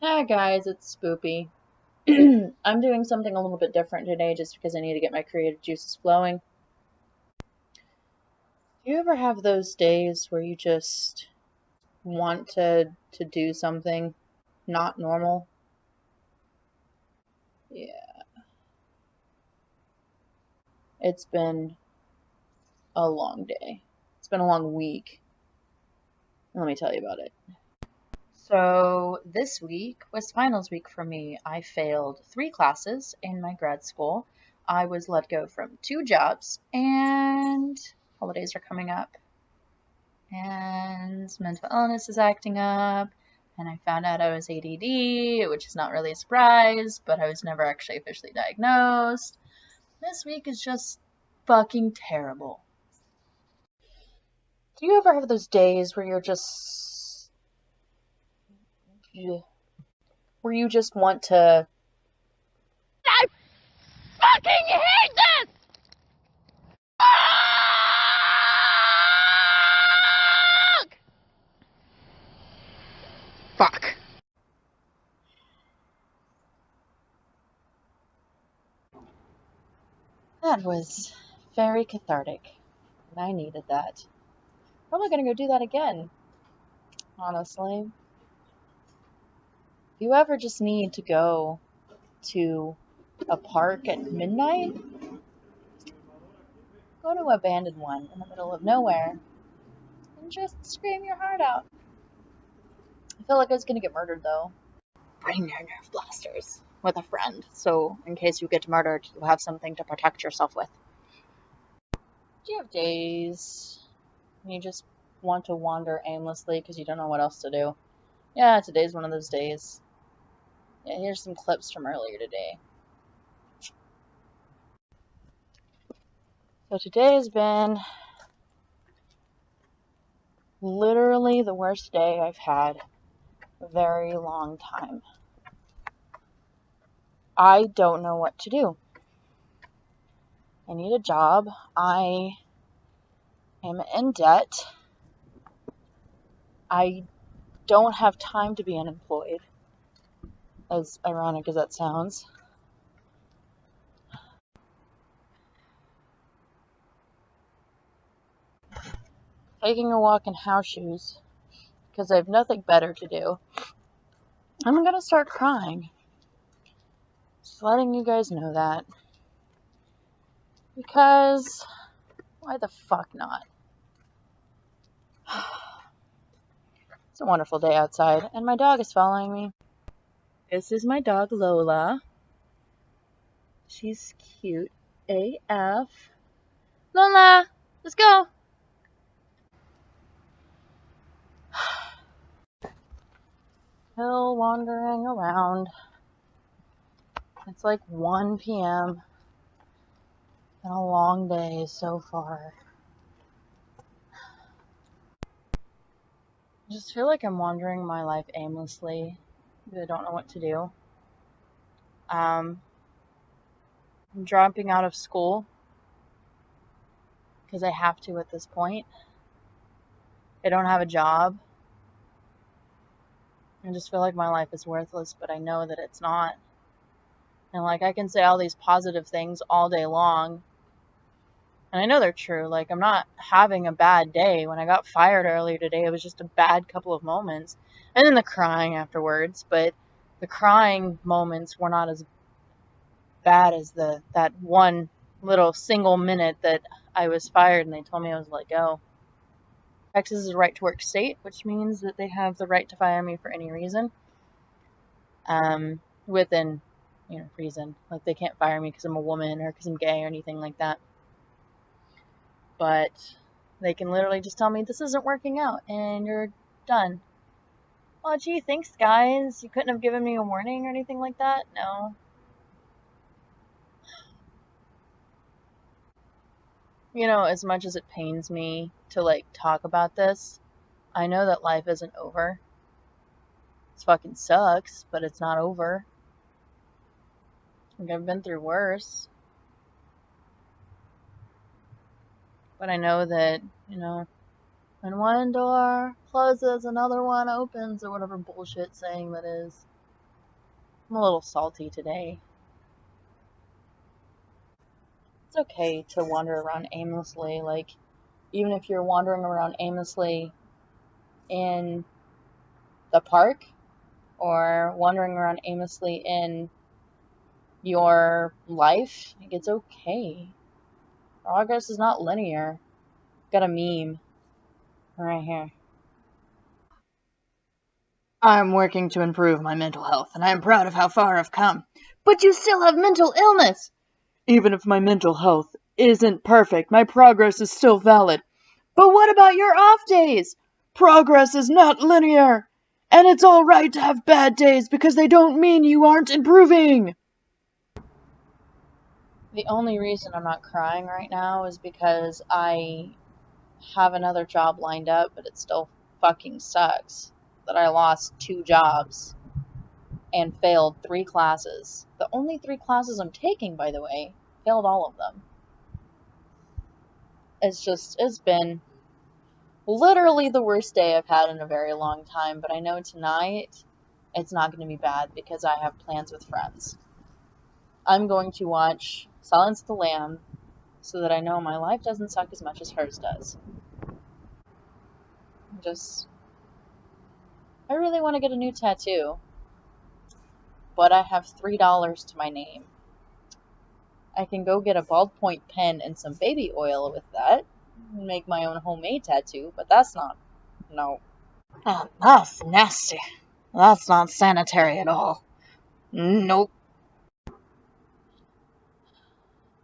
Hi guys, it's Spoopy. I'm doing something a little bit different today just because I need to get my creative juices flowing. Do you ever have those days where you just want to do something not normal? Yeah, it's been a long day. It's been a long week. Let me tell you about it. So, this week was finals week for me. I failed 3 classes in my grad school. I was let go from 2 jobs, and holidays are coming up, and mental illness is acting up, and I found out I was ADD, which is not really a surprise, but I was never actually officially diagnosed. This week is just fucking terrible. Do you ever have those days where you just want to I fucking hate this! Fuck. That was very cathartic, and I needed that. Probably gonna go do that again, honestly. If you ever just need to go to a park at midnight, go to an abandoned one in the middle of nowhere and just scream your heart out. I feel like I was gonna get murdered though. Bring your Nerf blasters with a friend, so in case you get murdered, you have something to protect yourself with. Do you have days when you just want to wander aimlessly because you don't know what else to do? Yeah, today's one of those days. Yeah, here's some clips from earlier today. So today has been literally the worst day I've had a very long time. I don't know what to do. I need a job. I am in debt. I don't have time to be unemployed, as ironic as that sounds. Taking a walk in house shoes because I have nothing better to do. I'm gonna start crying. Just letting you guys know that. Because why the fuck not? It's a wonderful day outside, and my dog is following me. This is my dog Lola. She's cute AF. Lola, let's go. Still wandering around. It's like 1 p.m. Been a long day so far. I just feel like I'm wandering my life aimlessly. I don't know what to do. I'm dropping out of school because I have to at this point. I don't have a job. I just feel like my life is worthless, but I know that it's not. And like I can say all these positive things all day long, and I know they're true. Like, I'm not having a bad day. When I got fired earlier today, it was just a bad couple of moments. And then the crying afterwards, but the crying moments were not as bad as that one little single minute that I was fired and they told me I was let go. Texas is a right to work state, which means that they have the right to fire me for any reason. Within, reason. Like, they can't fire me because I'm a woman or because I'm gay or anything like that. But they can literally just tell me this isn't working out and you're done. Oh, gee, thanks, guys. You couldn't have given me a warning or anything like that? No. As much as it pains me to, talk about this, I know that life isn't over. It fucking sucks, but it's not over. I've been through worse. But I know that, when one door closes, another one opens, or whatever bullshit saying that is. I'm a little salty today. It's okay to wander around aimlessly. Like, even if you're wandering around aimlessly in the park or wandering around aimlessly in your life, like, it's okay. Progress is not linear. Got a meme right here. I'm working to improve my mental health, and I am proud of how far I've come. But you still have mental illness! Even if my mental health isn't perfect, my progress is still valid. But what about your off days? Progress is not linear, and it's alright to have bad days because they don't mean you aren't improving. The only reason I'm not crying right now is because I have another job lined up, but it still fucking sucks that I lost 2 jobs and failed 3 classes. The only 3 classes I'm taking, by the way, failed all of them. It's been literally the worst day I've had in a very long time, but I know tonight it's not going to be bad because I have plans with friends. I'm going to watch Silence of the Lamb so that I know my life doesn't suck as much as hers does. I really want to get a new tattoo, but I have $3 to my name. I can go get a ballpoint pen and some baby oil with that and make my own homemade tattoo, but that's not, no. Oh, that's nasty. That's not sanitary at all. Nope.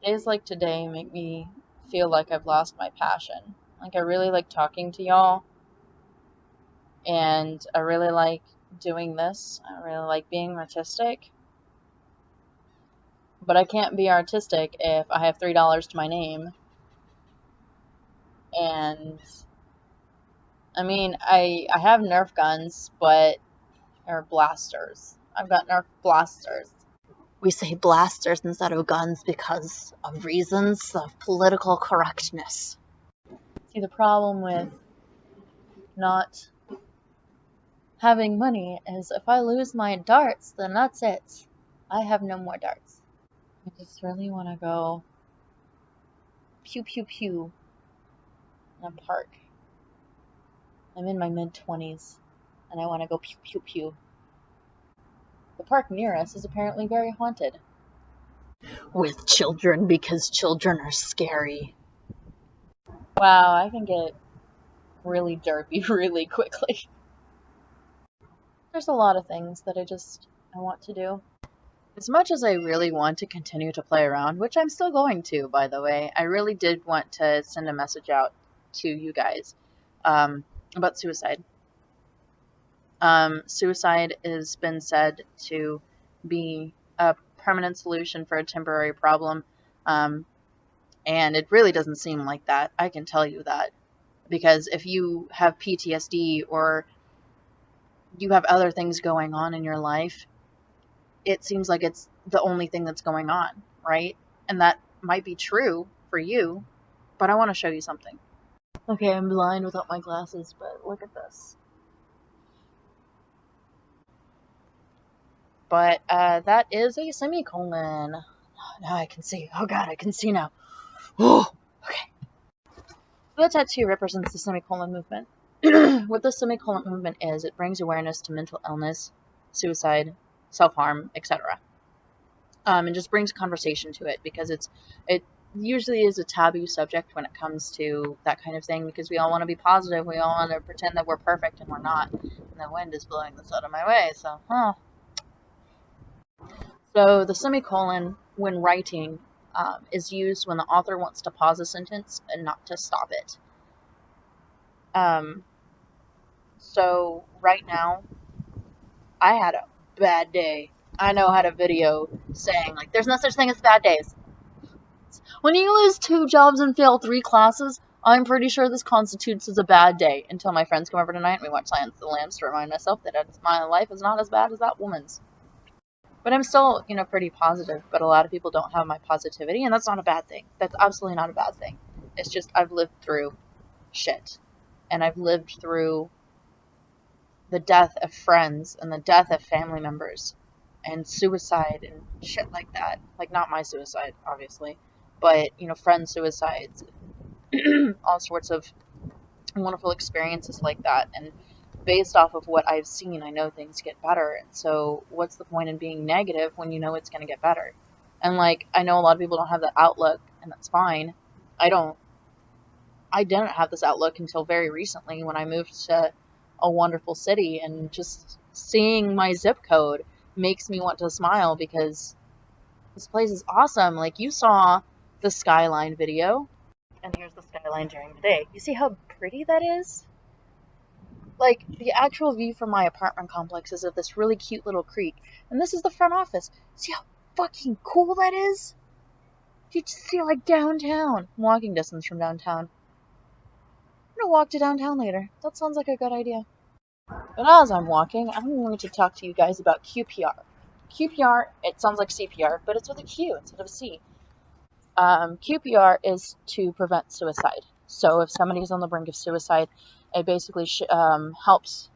Days like today make me feel like I've lost my passion. Like, I really like talking to y'all, and I really like doing this. I really like being artistic. But I can't be artistic if I have $3 to my name. And I mean, I have Nerf guns, or blasters. I've got Nerf blasters. We say blasters instead of guns because of reasons of political correctness. See, the problem with not having money is if I lose my darts, then that's it. I have no more darts. I just really want to go pew pew pew in a park. I'm in my mid-20s, and I want to go pew pew pew. The park near us is apparently very haunted. With children, because children are scary. Wow, I can get really derpy really quickly. There's a lot of things that I want to do. As much as I really want to continue to play around, which I'm still going to, by the way, I really did want to send a message out to you guys about suicide. Suicide has been said to be a permanent solution for a temporary problem, and it really doesn't seem like that. I can tell you that. Because if you have PTSD or you have other things going on in your life, it seems like it's the only thing that's going on, right? And that might be true for you, but I want to show you something. Okay, I'm blind without my glasses, but look at this. But that is a semicolon. Now I can see. Oh god, I can see now. Oh, okay. The tattoo represents the semicolon movement. What the semicolon movement is, it brings awareness to mental illness, suicide, self-harm, etc. And just brings conversation to it because it usually is a taboo subject when it comes to that kind of thing because we all want to be positive, we all want to pretend that we're perfect and we're not. And the wind is blowing this out of my way, so So the semicolon, when writing, is used when the author wants to pause a sentence and not to stop it. So right now, I had a bad day. I know I had a video saying, like, there's no such thing as bad days. When you lose 2 jobs and fail 3 classes, I'm pretty sure this constitutes as a bad day until my friends come over tonight and we watch Silence of the Lambs to remind myself that my life is not as bad as that woman's. But I'm still, pretty positive, but a lot of people don't have my positivity, and that's not a bad thing. That's absolutely not a bad thing. It's just I've lived through shit. And I've lived through the death of friends and the death of family members. and suicide and shit like that. Like, not my suicide, obviously, but, friend suicides, all sorts of wonderful experiences like that. And based off of what I've seen, I know things get better. And so, what's the point in being negative when you know it's going to get better? And, like, I know a lot of people don't have that outlook, and that's fine. I didn't have this outlook until very recently when I moved to a wonderful city, and just seeing my zip code makes me want to smile because this place is awesome. Like, you saw the skyline video, and here's the skyline during the day. You see how pretty that is? Like, the actual view from my apartment complex is of this really cute little creek, and this is the front office. See how fucking cool that is? You just see, like, downtown. Walking distance from downtown. I'm gonna walk to downtown later. That sounds like a good idea. But as I'm walking, I'm going to talk to you guys about QPR. QPR, it sounds like CPR, but it's with a Q instead of a C. QPR is to prevent suicide. So if somebody's on the brink of suicide, it basically helps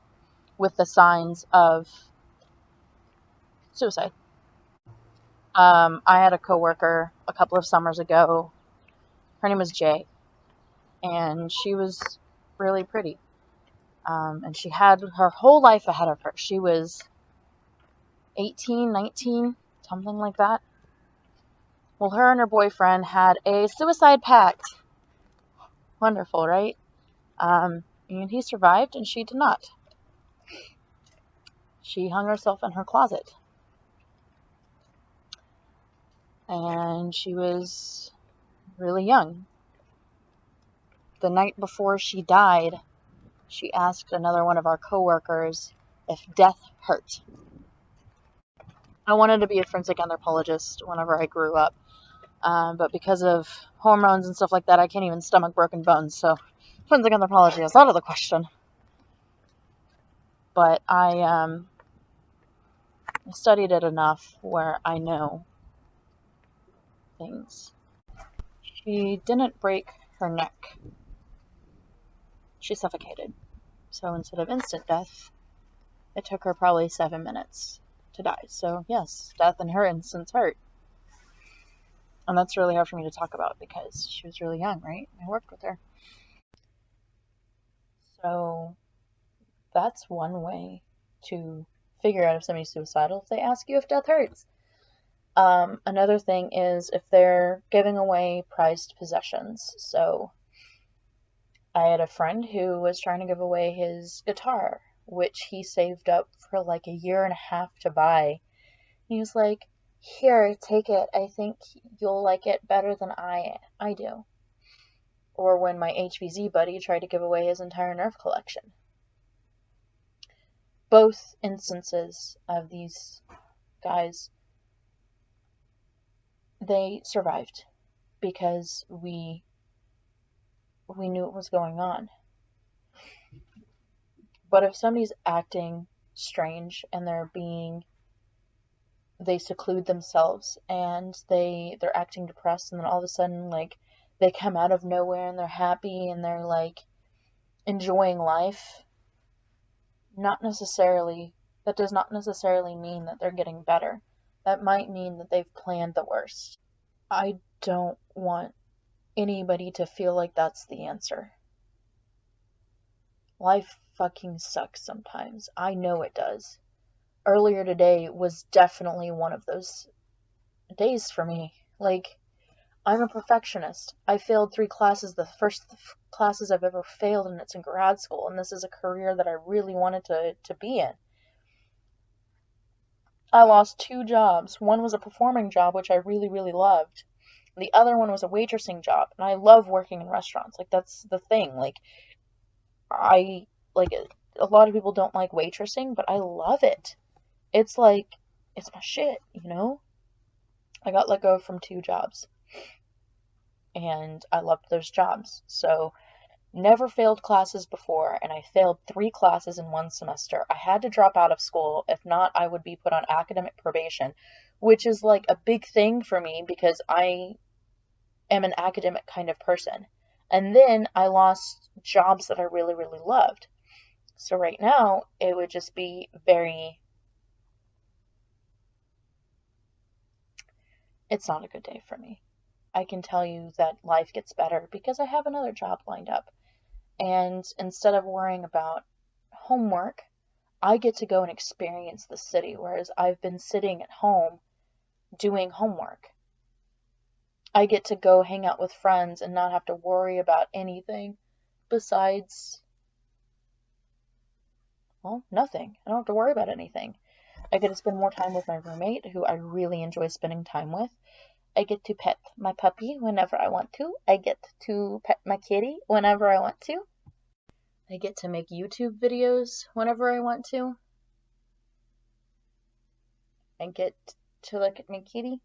with the signs of suicide. I had a coworker a couple of summers ago. Her name was Jay, and she was really pretty. And she had her whole life ahead of her. She was 18, 19, something like that. Well, her and her boyfriend had a suicide pact. Wonderful, right? And he survived, and she did not. She hung herself in her closet. And she was really young. The night before she died, she asked another one of our coworkers if death hurt. I wanted to be a forensic anthropologist whenever I grew up, but because of hormones and stuff like that, I can't even stomach broken bones, so forensic anthropology is out of the question. But I studied it enough where I know things. She didn't break her neck. She suffocated. So instead of instant death, it took her probably 7 minutes to die. So yes, death in her instance hurt. And that's really hard for me to talk about because she was really young, right? I worked with her. So that's one way to figure out if somebody's suicidal, if they ask you if death hurts. Another thing is if they're giving away prized possessions. So I had a friend who was trying to give away his guitar, which he saved up for like a year and a half to buy. He was like, "Here, take it. I think you'll like it better than I do." Or when my HBZ buddy tried to give away his entire Nerf collection. Both instances of these guys, they survived because we knew what was going on. But if somebody's acting strange and they seclude themselves and they're acting depressed, and then all of a sudden, like, they come out of nowhere and they're happy and they're like enjoying life, that does not necessarily mean that they're getting better. That might mean that they've planned the worst. I don't want anybody to feel like that's the answer. Life fucking sucks sometimes. I know it does. Earlier today was definitely one of those days for me. Like, I'm a perfectionist. I failed 3 classes, the first classes I've ever failed, and it's in grad school, and this is a career that I really wanted to be in. I lost 2 jobs. One was a performing job, which I really, really loved. The other one was a waitressing job, and I love working in restaurants. Like, that's the thing. Like, a lot of people don't like waitressing, but I love it. It's like, it's my shit, you know? I got let go from 2 jobs, and I loved those jobs. So, never failed classes before, and I failed 3 classes in 1 semester. I had to drop out of school. If not, I would be put on academic probation, which is like a big thing for me because I am an academic kind of person. And then I lost jobs that I really, really loved. So right now, it would just be very it's not a good day for me. I can tell you that life gets better because I have another job lined up. And instead of worrying about homework, I get to go and experience the city, whereas I've been sitting at home doing homework. I get to go hang out with friends and not have to worry about anything besides, well, nothing. I don't have to worry about anything. I get to spend more time with my roommate, who I really enjoy spending time with. I get to pet my puppy whenever I want to. I get to pet my kitty whenever I want to. I get to make YouTube videos whenever I want to. I get to look at my kitty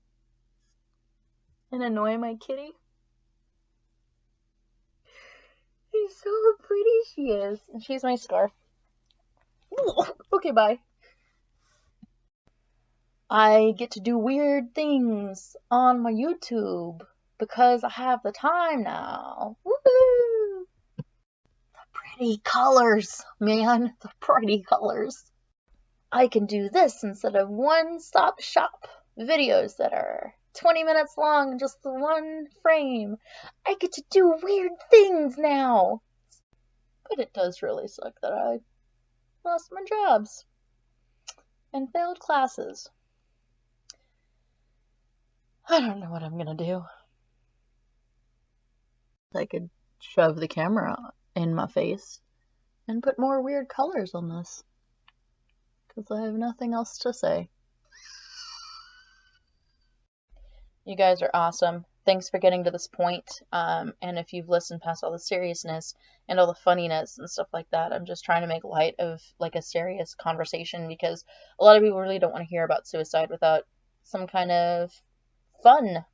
and annoy my kitty. She's so pretty, she is. And she's my scarf. Ooh, okay, bye. I get to do weird things on my YouTube because I have the time now. Woohoo! The pretty colors, man. The pretty colors. I can do this instead of one-stop shop videos that are 20 minutes long, just the one frame. I get to do weird things now. But it does really suck that I lost my jobs and failed classes. I don't know what I'm gonna do. I could shove the camera in my face and put more weird colors on this, because I have nothing else to say. You guys are awesome. Thanks for getting to this point. And if you've listened past all the seriousness and all the funniness and stuff like that, I'm just trying to make light of like a serious conversation, because a lot of people really don't want to hear about suicide without some kind of fun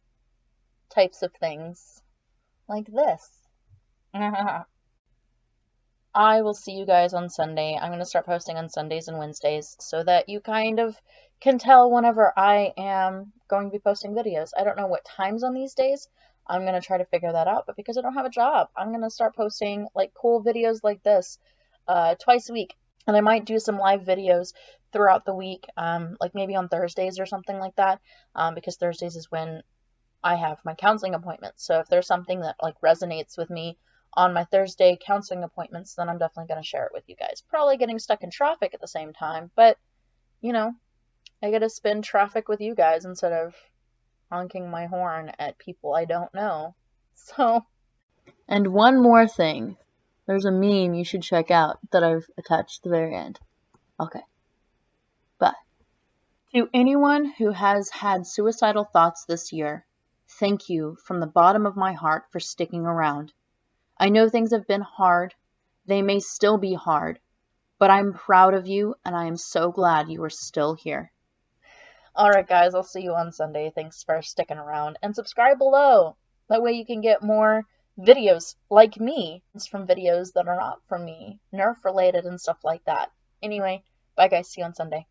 types of things like this. I will see you guys on Sunday. I'm going to start posting on Sundays and Wednesdays so that you kind of can tell whenever I am going to be posting videos. I don't know what times on these days. I'm going to try to figure that out, but because I don't have a job, I'm going to start posting like cool videos like this twice a week. And I might do some live videos throughout the week, like maybe on Thursdays or something like that, because Thursdays is when I have my counseling appointments. So if there's something that like resonates with me on my Thursday counseling appointments, then I'm definitely going to share it with you guys. Probably getting stuck in traffic at the same time, but you know, I get to spend traffic with you guys instead of honking my horn at people I don't know. So, and one more thing. There's a meme you should check out that I've attached at the very end. Okay. Bye. To anyone who has had suicidal thoughts this year, thank you from the bottom of my heart for sticking around. I know things have been hard. They may still be hard, but I'm proud of you and I am so glad you are still here. Alright guys, I'll see you on Sunday. Thanks for sticking around, and subscribe below. That way you can get more videos like me. It's from videos that are not from me, Nerf related and stuff like that. Anyway, bye guys, see you on Sunday.